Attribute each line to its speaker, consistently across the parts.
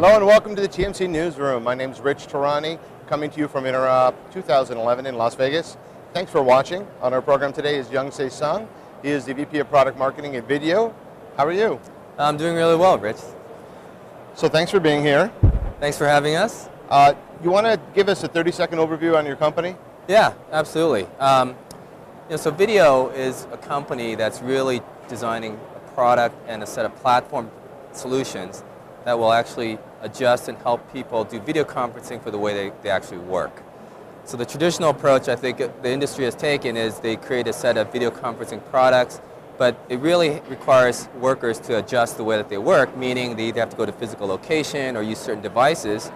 Speaker 1: Hello and welcome to the TMC Newsroom. My name is Rich Tarani, coming to you from Interop 2011 in Las Vegas. Thanks for watching. On our program today is Young Se Sung. He is the VP of Product Marketing at Video. How are you?
Speaker 2: I'm doing really well, Rich.
Speaker 1: So thanks for being here.
Speaker 2: Thanks for having us.
Speaker 1: You want to give us a 30-second overview on your company?
Speaker 2: Yeah, absolutely. So Video is a company that's really designing a product and a set of platform solutions that will actually adjust and help people do video conferencing for the way they actually work. So the traditional approach I think the industry has taken is they create a set of video conferencing products, but it really requires workers to adjust the way that they work, meaning they either have to go to physical location or use certain devices.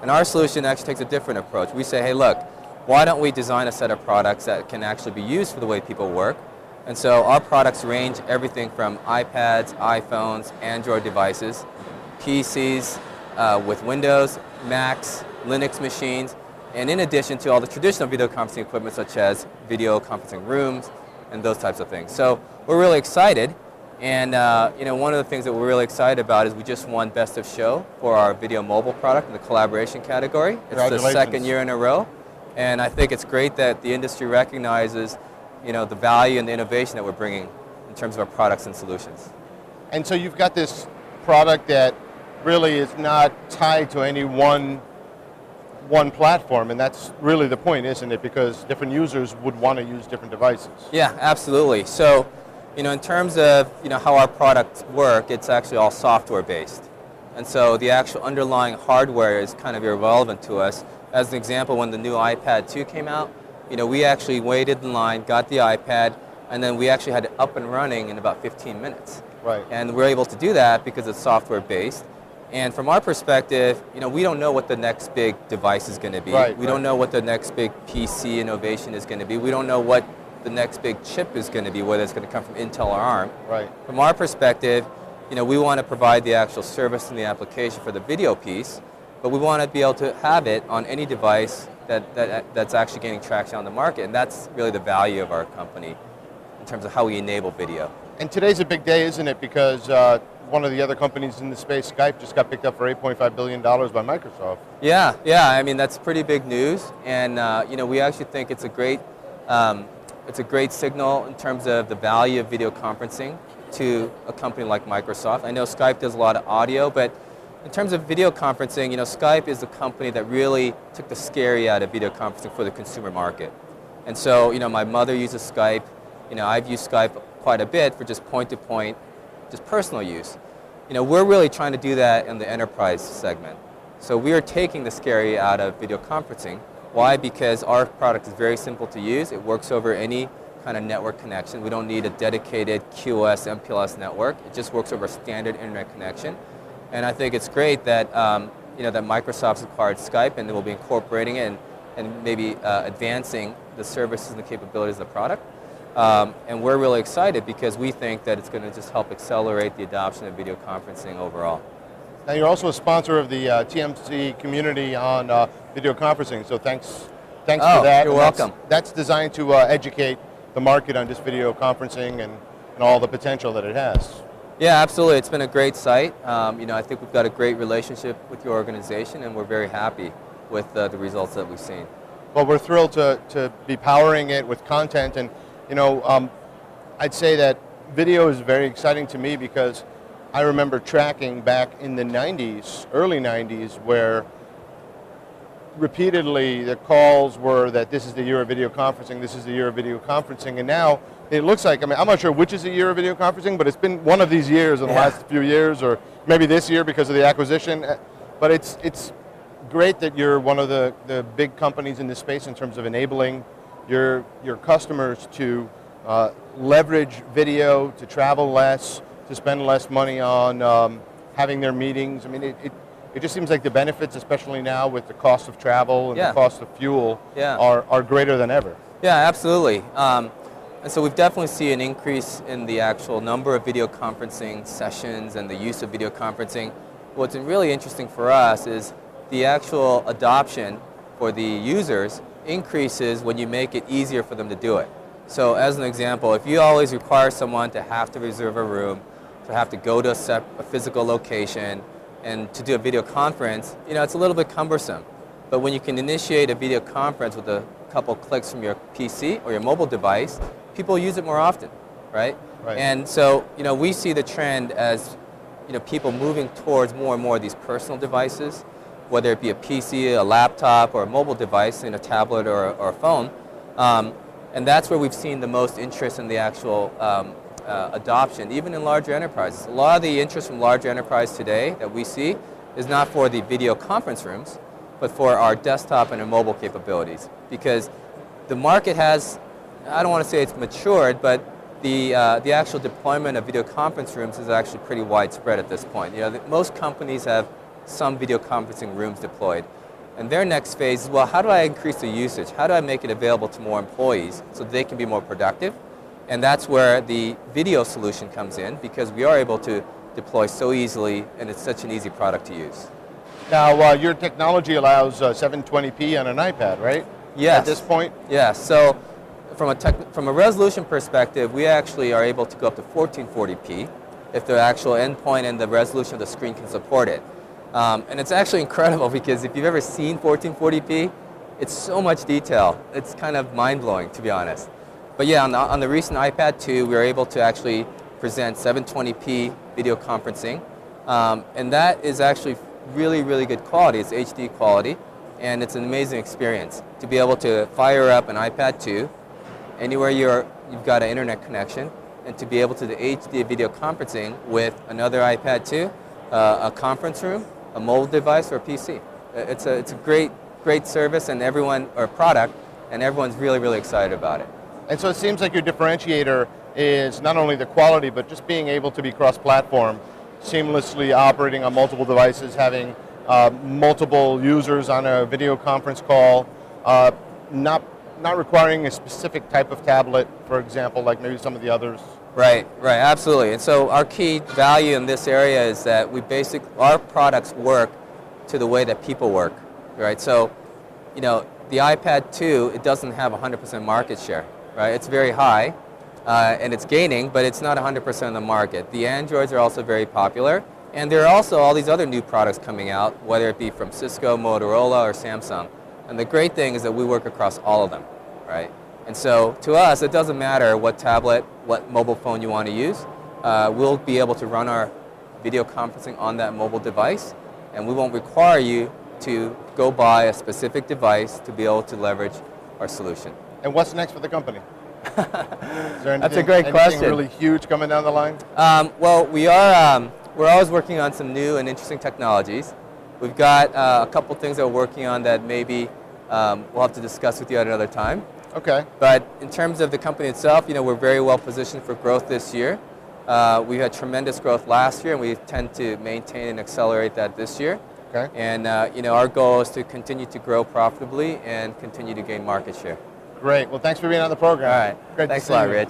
Speaker 2: And our solution actually takes a different approach. We say, hey, look, why don't we design a set of products that can actually be used for the way people work? And so our products range everything from iPads, iPhones, Android devices, PCs with Windows, Macs, Linux machines, and in addition to all the traditional video conferencing equipment such as video conferencing rooms and those types of things. So we're really excited, and one of the things that we're really excited about is we just won Best of Show for our video mobile product in the collaboration category. It's the second year in a row, and I think it's great that the industry recognizes the value and the innovation that we're bringing in terms of our products and solutions.
Speaker 1: And so you've got this product that really is not tied to any one platform, and that's really the point, isn't it? Because different users would want to use different devices.
Speaker 2: Yeah, absolutely. So, in terms of how our products work, it's actually all software based, and so the actual underlying hardware is kind of irrelevant to us. As an example, when the new iPad 2 came out, we actually waited in line, got the iPad, and then we actually had it up and running in about 15 minutes.
Speaker 1: Right.
Speaker 2: And we're able to do that because it's software based. And from our perspective, we don't know what the next big device is going to be. We don't know what the next big PC innovation is going to be. We don't know what the next big chip is going to be, whether it's going to come from Intel or ARM.
Speaker 1: Right.
Speaker 2: From our perspective, we want to provide the actual service and the application for the video piece, but we want to be able to have it on any device that's actually gaining traction on the market, and that's really the value of our company in terms of how we enable video.
Speaker 1: And today's a big day, isn't it? Because one of the other companies in the space, Skype, just got picked up for $8.5 billion by Microsoft.
Speaker 2: Yeah. I mean, that's pretty big news, and we actually think it's a great signal in terms of the value of video conferencing to a company like Microsoft. I know Skype does a lot of audio, but in terms of video conferencing, Skype is the company that really took the scary out of video conferencing for the consumer market. And so, my mother uses Skype. I've used Skype quite a bit for just point-to-point, just personal use. We're really trying to do that in the enterprise segment. So we are taking the scary out of video conferencing. Why? Because our product is very simple to use. It works over any kind of network connection. We don't need a dedicated QoS, MPLS network. It just works over a standard internet connection. And I think it's great that that Microsoft's acquired Skype, and they will be incorporating it and maybe advancing the services and the capabilities of the product. And we're really excited because we think that it's going to just help accelerate the adoption of video conferencing overall.
Speaker 1: Now you're also a sponsor of the TMC community on video conferencing, so thanks for that.
Speaker 2: You're welcome.
Speaker 1: That's designed to educate the market on just video conferencing and all the potential that it has.
Speaker 2: Yeah, absolutely. It's been a great site. I think we've got a great relationship with your organization, and we're very happy with the results that we've seen.
Speaker 1: Well, we're thrilled to be powering it with content, and I'd say that video is very exciting to me because I remember tracking back in the 90s, early 90s, where repeatedly the calls were that this is the year of video conferencing, this is the year of video conferencing, and now it looks like, I'm not sure which is the year of video conferencing, but it's been one of these years in the last few years, or maybe this year because of the acquisition, but it's great that you're one of the big companies in this space in terms of enabling your customers to leverage video, to travel less, to spend less money on having their meetings. I mean, it just seems like the benefits, especially now with the cost of travel and the cost of fuel, are greater than ever.
Speaker 2: Yeah, absolutely. And so we've definitely seen an increase in the actual number of video conferencing sessions and the use of video conferencing. What's really interesting for us is the actual adoption for the users increases when you make it easier for them to do it. So as an example, if you always require someone to have to reserve a room, to have to go to a physical location, and to do a video conference, it's a little bit cumbersome. But when you can initiate a video conference with a couple clicks from your PC or your mobile device, people use it more often, right?
Speaker 1: Right.
Speaker 2: And so, we see the trend as, people moving towards more and more of these personal devices, whether it be a PC, a laptop, or a mobile device, a tablet or a phone. And that's where we've seen the most interest in the actual adoption, even in larger enterprises. A lot of the interest from larger enterprise today that we see is not for the video conference rooms, but for our desktop and our mobile capabilities. Because the market has, I don't want to say it's matured, but the actual deployment of video conference rooms is actually pretty widespread at this point. Most companies have some video conferencing rooms deployed. And their next phase is, well, how do I increase the usage? How do I make it available to more employees so they can be more productive? And that's where the video solution comes in, because we are able to deploy so easily, and it's such an easy product to use.
Speaker 1: Now, your technology allows 720p on an iPad, right?
Speaker 2: Yes.
Speaker 1: At this point?
Speaker 2: Yeah, so from a resolution perspective, we actually are able to go up to 1440p if the actual endpoint and the resolution of the screen can support it. And it's actually incredible, because if you've ever seen 1440p, it's so much detail. It's kind of mind-blowing, to be honest. But yeah, on the recent iPad 2, we were able to actually present 720p video conferencing. And that is actually really, really good quality. It's HD quality, and it's an amazing experience to be able to fire up an iPad 2 anywhere you've got an internet connection, and to be able to do HD video conferencing with another iPad 2, a conference room, a mobile device, or a PC. It's a great service and product, and everyone's really, really excited about it.
Speaker 1: And so it seems like your differentiator is not only the quality, but just being able to be cross-platform, seamlessly operating on multiple devices, having multiple users on a video conference call, not requiring a specific type of tablet, for example, like maybe some of the others.
Speaker 2: Right, absolutely. And so our key value in this area is that our products work to the way that people work, right? So, the iPad 2, it doesn't have 100% market share, right? It's very high, and it's gaining, but it's not 100% of the market. The Androids are also very popular, and there are also all these other new products coming out, whether it be from Cisco, Motorola, or Samsung. And the great thing is that we work across all of them, right? And so to us, it doesn't matter what tablet, what mobile phone you want to use. We'll be able to run our video conferencing on that mobile device, and we won't require you to go buy a specific device to be able to leverage our solution.
Speaker 1: And what's next for the company? Is there
Speaker 2: That's a great question.
Speaker 1: Anything really huge coming down the line?
Speaker 2: Well, we're always working on some new and interesting technologies. We've got a couple things that we're working on that maybe we'll have to discuss with you at another time.
Speaker 1: Okay.
Speaker 2: But in terms of the company itself, we're very well positioned for growth this year. We had tremendous growth last year, and we tend to maintain and accelerate that this year.
Speaker 1: Okay.
Speaker 2: And our goal is to continue to grow profitably and continue to gain market share.
Speaker 1: Great. Well, thanks for being on the program.
Speaker 2: All right.
Speaker 1: Great
Speaker 2: Thanks
Speaker 1: to see
Speaker 2: a lot,
Speaker 1: you.
Speaker 2: Rich.